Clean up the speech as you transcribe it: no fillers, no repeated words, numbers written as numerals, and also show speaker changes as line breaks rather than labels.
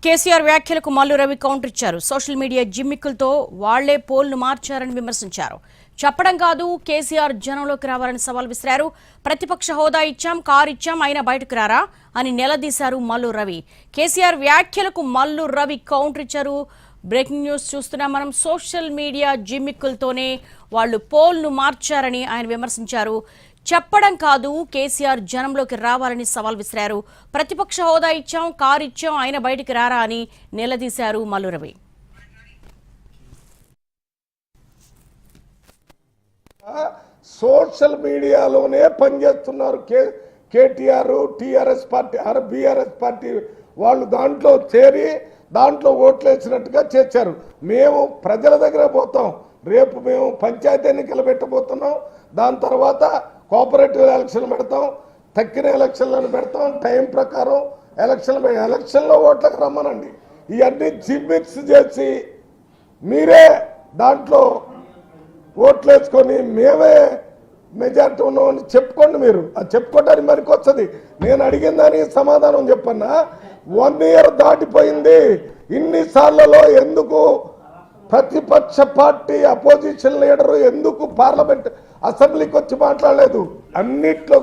కేసీఆర్ వ్యాఖ్యలకు మల్లు రవి కౌంటర్ ఇచ్చారు. Social media జిమ్మిక్కులతో వాళ్లే పోల్ను మార్చారని విమర్శించారు. చెప్పడం కాదు, కేసీఆర్ జనంలోకి రావాలని సవాల్ విసిరారు. ప్రతిపక్ష హోదా ఇచ్చాం, కారు ఇచ్చాం, అయినా బయటకు రారా అని నిలదీశారు మల్లు రవి. కేసీఆర్ వ్యాఖ్యలకు మల్లు రవి కౌంటర్ ఇచ్చారు. బ్రేకింగ్ న్యూస్ చూస్తున్నాం మనం. సోషల్ మీడియా జిమ్మిక్కులతోనే వాళ్లు పోల్ను మార్చారని ఆయన విమర్శించారు. చెప్పడం కాదు, కేసీఆర్ జనంలోకి రావాలని సవాల్ విసిరారు. ప్రతిపక్ష హోదా ఇచ్చాం, కారు ఇచ్చాం, ఆయన బయటికి రారా అని నిలదీశారు మల్లు రవి.
సోషల్ మీడియాలోనే పనిచేస్తున్నారు KTR, TRS party, BRS party వాళ్ళు దాంట్లో చేరి దాంట్లో ఓట్లేసినట్టుగా చేశారు. మేము ప్రజల దగ్గర పోతాం. రేపు మేము పంచాయతీ ఎన్నికలు పెట్టబోతున్నాం. దాని తర్వాత కోఆపరేటివ్ ఎలక్షన్లు పెడతాం, తక్కిన ఎలక్షన్లను పెడతాం. టైం ప్రకారం ఎలక్షన్లో ఓట్లకు రమ్మనండి. ఇవన్నీ జిమ్మిక్స్ చేసి మీరే దాంట్లో ఓట్లు వేసుకొని మేమే మెజార్టీ ఉన్నామని చెప్పుకోండి. మీరు అది చెప్పుకోవడానికి మరికి వస్తుంది. నేను అడిగిన దానికి సమాధానం చెప్పన్నా. 1 year దాటిపోయింది. ఇన్నిసార్లలో ఎందుకు ప్రతిపక్ష పార్టీ అపోజిషన్ లీడరు ఎందుకు పార్లమెంట్ అసెంబ్లీకి వచ్చి మాట్లాడలేదు? అన్నిట్లో